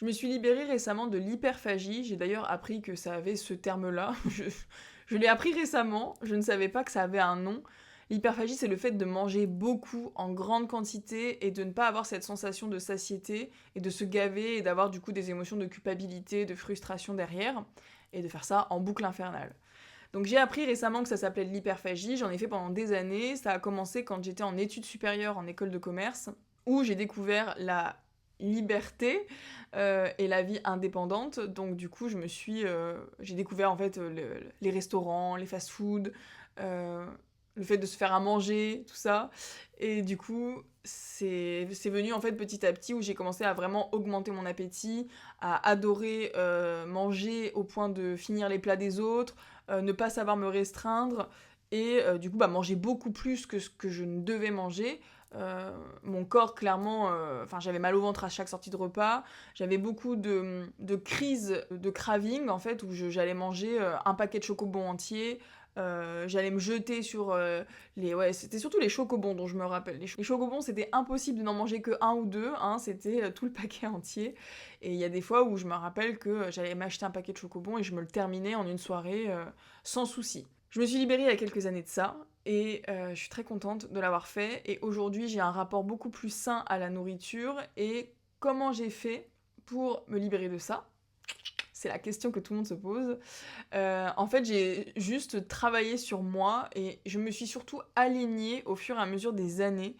Je me suis libérée récemment de l'hyperphagie. J'ai d'ailleurs appris que ça avait ce terme-là. Je l'ai appris récemment. Je ne savais pas que ça avait un nom. L'hyperphagie, c'est le fait de manger beaucoup en grande quantité et de ne pas avoir cette sensation de satiété et de se gaver et d'avoir du coup des émotions de culpabilité, de frustration derrière et de faire ça en boucle infernale. Donc j'ai appris récemment que ça s'appelait de l'hyperphagie, j'en ai fait pendant des années, ça a commencé quand j'étais en études supérieures en école de commerce, où j'ai découvert la liberté et la vie indépendante. Donc du coup, j'ai découvert en fait les restaurants, les fast-food, euh, le fait de se faire à manger, tout ça. Et du coup, c'est venu en fait petit à petit où j'ai commencé à vraiment augmenter mon appétit, à adorer manger au point de finir les plats des autres, ne pas savoir me restreindre et du coup manger beaucoup plus que ce que je ne devais manger. Mon corps clairement, j'avais mal au ventre à chaque sortie de repas, j'avais beaucoup de crises de craving en fait où j'allais manger un paquet de chocobons entier. J'allais me jeter sur c'était surtout les chocobons dont je me rappelle. Les chocobons, c'était impossible de n'en manger que un ou deux, hein, c'était tout le paquet entier. Et il y a des fois où je me rappelle que j'allais m'acheter un paquet de chocobons et je me le terminais en une soirée sans souci. Je me suis libérée il y a quelques années de ça et je suis très contente de l'avoir fait. Et aujourd'hui, j'ai un rapport beaucoup plus sain à la nourriture. Et comment j'ai fait pour me libérer de ça ? C'est la question que tout le monde se pose. En fait, j'ai juste travaillé sur moi et je me suis surtout alignée au fur et à mesure des années.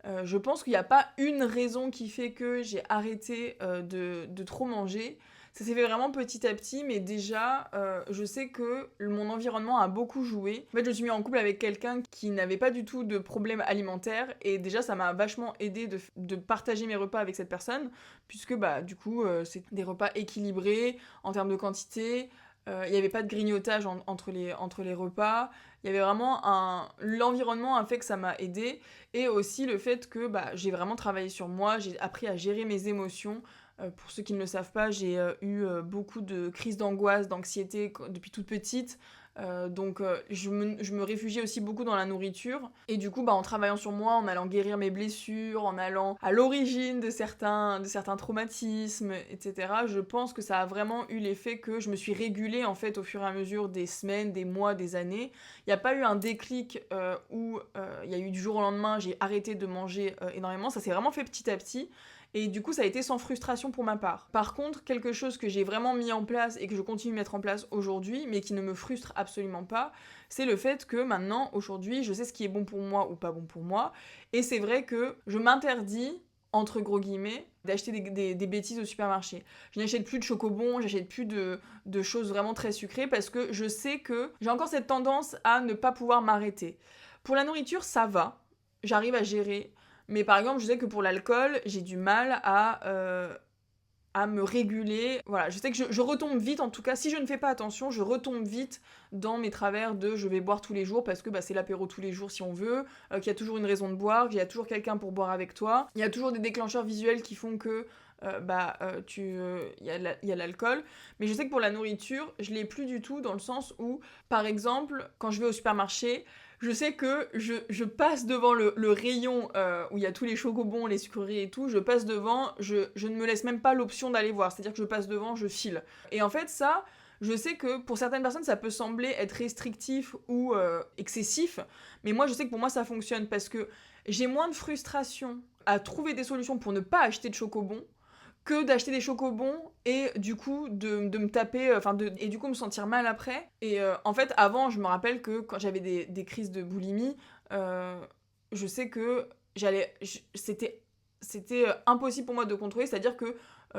Je pense qu'il n'y a pas une raison qui fait que j'ai arrêté de trop manger. Ça s'est fait vraiment petit à petit, mais déjà, je sais que mon environnement a beaucoup joué. En fait, je me suis mis en couple avec quelqu'un qui n'avait pas du tout de problème alimentaire, et déjà, ça m'a vachement aidé de partager mes repas avec cette personne, puisque du coup, c'est des repas équilibrés en termes de quantité. Il n'y avait pas de grignotage entre les repas. Il y avait vraiment l'environnement a fait que ça m'a aidé. Et aussi le fait que j'ai vraiment travaillé sur moi, j'ai appris à gérer mes émotions. Pour ceux qui ne le savent pas, j'ai eu beaucoup de crises d'angoisse, d'anxiété depuis toute petite. Donc je me réfugiais aussi beaucoup dans la nourriture. Et du coup, en travaillant sur moi, en allant guérir mes blessures, en allant à l'origine de certains traumatismes, etc., je pense que ça a vraiment eu l'effet que je me suis régulée en fait au fur et à mesure des semaines, des mois, des années. Il n'y a pas eu un déclic où il y a eu du jour au lendemain, j'ai arrêté de manger énormément. Ça s'est vraiment fait petit à petit. Et du coup, ça a été sans frustration pour ma part. Par contre, quelque chose que j'ai vraiment mis en place et que je continue de mettre en place aujourd'hui, mais qui ne me frustre absolument pas, c'est le fait que maintenant, aujourd'hui, je sais ce qui est bon pour moi ou pas bon pour moi. Et c'est vrai que je m'interdis, entre gros guillemets, d'acheter des bêtises au supermarché. Je n'achète plus de chocobons, j'achète plus de choses vraiment très sucrées parce que je sais que j'ai encore cette tendance à ne pas pouvoir m'arrêter. Pour la nourriture, ça va. J'arrive à gérer. Mais par exemple, je sais que pour l'alcool, j'ai du mal à me réguler. Voilà, je sais que je retombe vite, en tout cas, si je ne fais pas attention, je retombe vite dans mes travers de je vais boire tous les jours parce que c'est l'apéro tous les jours si on veut, qu'il y a toujours une raison de boire, qu'il y a toujours quelqu'un pour boire avec toi. Il y a toujours des déclencheurs visuels qui font que il y a l'alcool. Mais je sais que pour la nourriture, je l'ai plus du tout dans le sens où, par exemple, quand je vais au supermarché, je sais que je passe devant le rayon où il y a tous les chocobons, les sucreries et tout, je passe devant, je ne me laisse même pas l'option d'aller voir, c'est-à-dire que je passe devant, je file. Et en fait, ça, je sais que pour certaines personnes, ça peut sembler être restrictif ou excessif, mais moi, je sais que pour moi, ça fonctionne parce que j'ai moins de frustration à trouver des solutions pour ne pas acheter de chocobons que d'acheter des chocobons et du coup de me taper, et du coup me sentir mal après. Et en fait, avant, je me rappelle que quand j'avais des crises de boulimie, je sais que c'était impossible pour moi de contrôler, c'est-à-dire que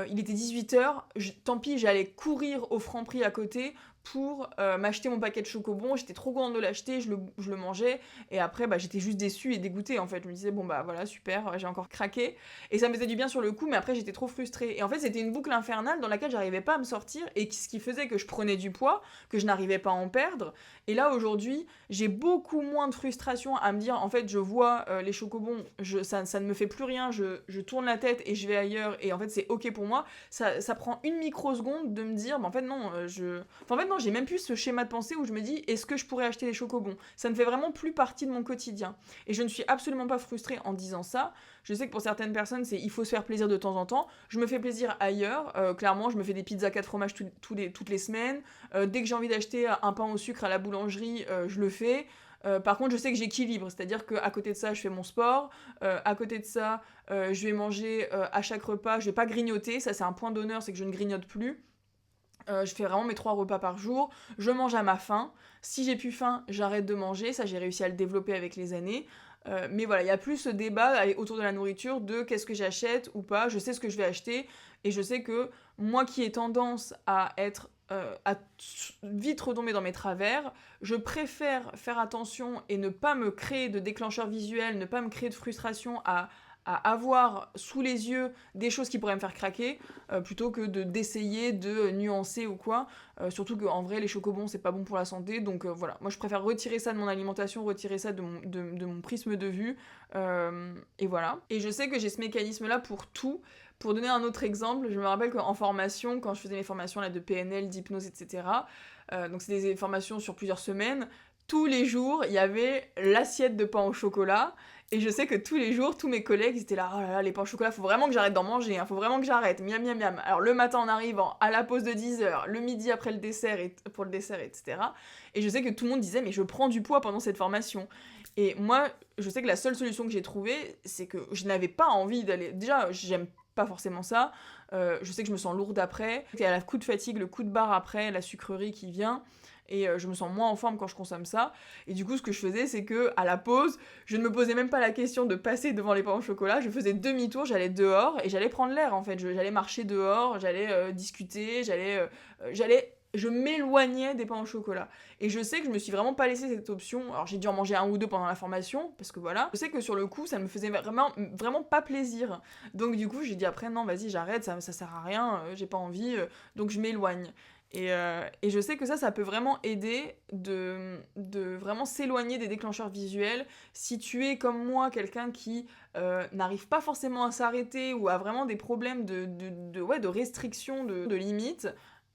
il était 18h, tant pis, j'allais courir au Franprix à côté pour m'acheter mon paquet de chocobons. J'étais trop contente de l'acheter, je le mangeais, et après j'étais juste déçue et dégoûtée en fait. Je me disais bon voilà, super, j'ai encore craqué, et ça me faisait du bien sur le coup, mais après j'étais trop frustrée. Et en fait c'était une boucle infernale dans laquelle j'arrivais pas à me sortir, et ce qui faisait que je prenais du poids, que je n'arrivais pas à en perdre. Et là aujourd'hui, j'ai beaucoup moins de frustration à me dire en fait je vois les chocobons, ça ne me fait plus rien, je tourne la tête et je vais ailleurs, et en fait c'est ok pour pour moi, ça prend une microseconde de me dire, en fait non, j'ai même plus ce schéma de pensée où je me dis, est-ce que je pourrais acheter des chocobons ? Ça ne fait vraiment plus partie de mon quotidien. Et je ne suis absolument pas frustrée en disant ça. Je sais que pour certaines personnes, il faut se faire plaisir de temps en temps. Je me fais plaisir ailleurs. Clairement, je me fais des pizzas 4 fromages toutes les semaines. Dès que j'ai envie d'acheter un pain au sucre à la boulangerie, je le fais. Par contre, je sais que j'équilibre, c'est-à-dire qu'à côté de ça, je fais mon sport, à côté de ça, je vais manger à chaque repas, je vais pas grignoter, ça c'est un point d'honneur, c'est que je ne grignote plus. Je fais vraiment mes 3 repas par jour, je mange à ma faim, si j'ai plus faim, j'arrête de manger, ça j'ai réussi à le développer avec les années. Mais voilà, il y a plus ce débat autour de la nourriture, de qu'est-ce que j'achète ou pas, je sais ce que je vais acheter, et je sais que moi qui ai tendance à être à vite retomber dans mes travers, je préfère faire attention et ne pas me créer de déclencheur visuel, ne pas me créer de frustration à avoir sous les yeux des choses qui pourraient me faire craquer, plutôt que d'essayer de nuancer ou quoi. Surtout qu'en vrai, les chocobons, c'est pas bon pour la santé, donc voilà. Moi, je préfère retirer ça de mon alimentation, retirer ça de mon prisme de vue, et voilà. Et je sais que j'ai ce mécanisme-là pour tout. Pour donner un autre exemple, je me rappelle qu'en formation, quand je faisais mes formations là, de PNL, d'hypnose, etc., donc c'est des formations sur plusieurs semaines, tous les jours, il y avait l'assiette de pain au chocolat, et je sais que tous les jours, tous mes collègues, ils étaient là, oh là là, les pains au chocolat, faut vraiment que j'arrête d'en manger, hein, faut vraiment que j'arrête, miam miam miam. Alors le matin en arrivant, à la pause de 10h, le midi après le dessert, pour le dessert, etc. Et je sais que tout le monde disait, mais je prends du poids pendant cette formation. Et moi, je sais que la seule solution que j'ai trouvée, c'est que je n'avais pas envie d'aller... Déjà, j'aime pas forcément ça, je sais que je me sens lourde après, il y a le coup de fatigue, le coup de barre après, la sucrerie qui vient, et je me sens moins en forme quand je consomme ça, et du coup ce que je faisais c'est que à la pause, je ne me posais même pas la question de passer devant les pains au chocolat, je faisais demi-tour, j'allais dehors, et j'allais prendre l'air en fait, j'allais marcher dehors, j'allais discuter, je m'éloignais des pains au chocolat. Et je sais que je me suis vraiment pas laissé cette option. Alors j'ai dû en manger un ou deux pendant la formation, parce que voilà. Je sais que sur le coup, ça me faisait vraiment pas plaisir. Donc du coup, j'ai dit après, non, vas-y, j'arrête, ça sert à rien, j'ai pas envie, donc je m'éloigne. Et je sais que ça peut vraiment aider de vraiment s'éloigner des déclencheurs visuels. Si tu es comme moi, quelqu'un qui n'arrive pas forcément à s'arrêter ou a vraiment des problèmes de restriction, de limites,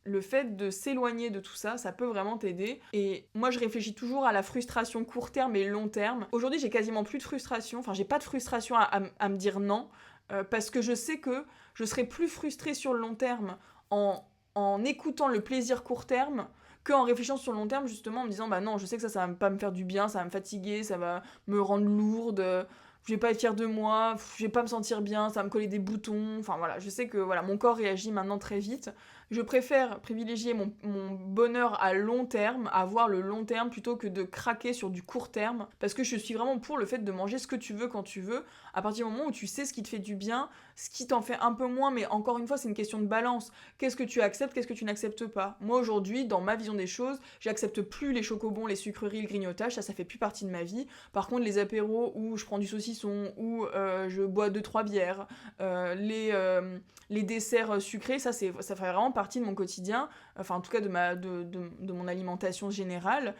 le fait de s'éloigner de tout ça, ça peut vraiment t'aider. Et moi, je réfléchis toujours à la frustration court terme et long terme. Aujourd'hui, j'ai quasiment plus de frustration, enfin, j'ai pas de frustration à me dire non, parce que je sais que je serai plus frustrée sur le long terme en écoutant le plaisir court terme qu'en réfléchissant sur le long terme, justement, en me disant, bah non, je sais que ça va pas me faire du bien, ça va me fatiguer, ça va me rendre lourde, je vais pas être fière de moi, je vais pas me sentir bien, ça va me coller des boutons, enfin voilà, je sais que voilà, mon corps réagit maintenant très vite. Je préfère privilégier mon bonheur à long terme, à voir le long terme, plutôt que de craquer sur du court terme, parce que je suis vraiment pour le fait de manger ce que tu veux quand tu veux, à partir du moment où tu sais ce qui te fait du bien, ce qui t'en fait un peu moins, mais encore une fois, c'est une question de balance. Qu'est-ce que tu acceptes, qu'est-ce que tu n'acceptes pas ? Moi, aujourd'hui, dans ma vision des choses, j'accepte plus les chocobons, les sucreries, le grignotage, ça fait plus partie de ma vie. Par contre, les apéros où je prends du saucisson, où je bois 2-3 bières, les desserts sucrés, ça fait vraiment partie de mon quotidien, enfin en tout cas de mon alimentation générale,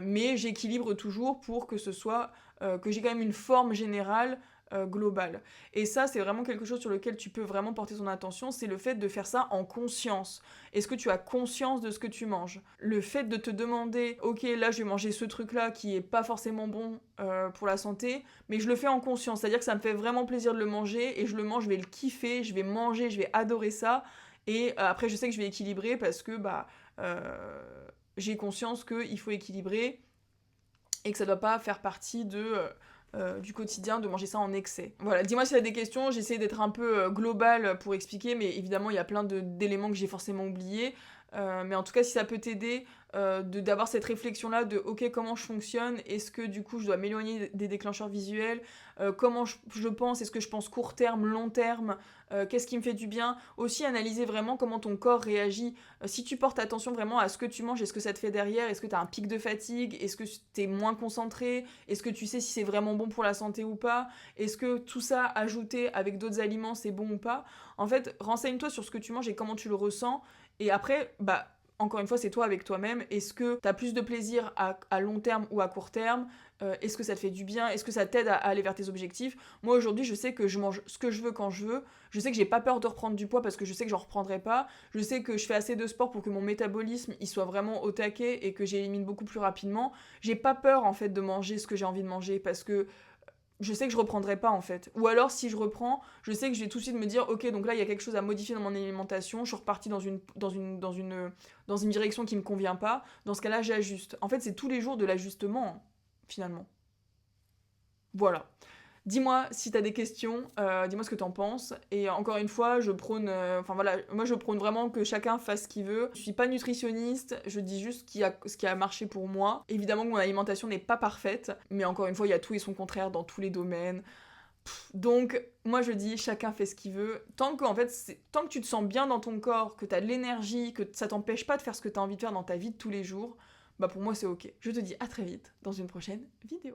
mais j'équilibre toujours pour que ce soit, que j'ai quand même une forme générale globale. Et ça, c'est vraiment quelque chose sur lequel tu peux vraiment porter ton attention, c'est le fait de faire ça en conscience. Est-ce que tu as conscience de ce que tu manges ? Le fait de te demander, ok, là je vais manger ce truc-là qui est pas forcément bon pour la santé, mais je le fais en conscience, c'est-à-dire que ça me fait vraiment plaisir de le manger, et je le mange, je vais le kiffer, je vais manger, je vais adorer ça, et après je sais que je vais équilibrer parce que j'ai conscience qu'il faut équilibrer, et que ça doit pas faire partie du quotidien de manger ça en excès. Voilà, dis-moi si tu as des questions, j'essaie d'être un peu globale pour expliquer, mais évidemment il y a plein d'éléments que j'ai forcément oubliés, mais en tout cas si ça peut t'aider d'avoir cette réflexion-là de ok, comment je fonctionne, est-ce que du coup je dois m'éloigner des déclencheurs visuels, comment je pense, est-ce que je pense court terme, long terme, qu'est-ce qui me fait du bien, aussi analyser vraiment comment ton corps réagit, si tu portes attention vraiment à ce que tu manges, est-ce que ça te fait derrière, est-ce que tu as un pic de fatigue, est-ce que tu es moins concentré, est-ce que tu sais si c'est vraiment bon pour la santé ou pas, est-ce que tout ça ajouté avec d'autres aliments c'est bon ou pas. En fait, renseigne-toi sur ce que tu manges et comment tu le ressens, et après, encore une fois, c'est toi avec toi-même. Est-ce que tu as plus de plaisir à long terme ou à court terme? Est-ce que ça te fait du bien? Est-ce que ça t'aide à aller vers tes objectifs? Moi, aujourd'hui, je sais que je mange ce que je veux quand je veux. Je sais que j'ai pas peur de reprendre du poids parce que je sais que j'en reprendrai pas. Je sais que je fais assez de sport pour que mon métabolisme il soit vraiment au taquet et que j'élimine beaucoup plus rapidement. J'ai pas peur, en fait, de manger ce que j'ai envie de manger parce que je sais que je reprendrai pas en fait. Ou alors si je reprends, je sais que je vais tout de suite me dire ok donc là il y a quelque chose à modifier dans mon alimentation, je suis repartie dans une direction qui me convient pas. Dans ce cas-là j'ajuste. En fait c'est tous les jours de l'ajustement finalement. Voilà. Dis-moi si t'as des questions, dis-moi ce que t'en penses. Et encore une fois, je prône, enfin voilà, moi je prône vraiment que chacun fasse ce qu'il veut. Je suis pas nutritionniste, je dis juste ce qui a marché pour moi. Évidemment que mon alimentation n'est pas parfaite, mais encore une fois, il y a tout et son contraire dans tous les domaines. Donc, moi je dis chacun fait ce qu'il veut. Tant que, en fait, tant que tu te sens bien dans ton corps, que t'as de l'énergie, que ça t'empêche pas de faire ce que t'as envie de faire dans ta vie de tous les jours, bah pour moi c'est ok. Je te dis à très vite dans une prochaine vidéo.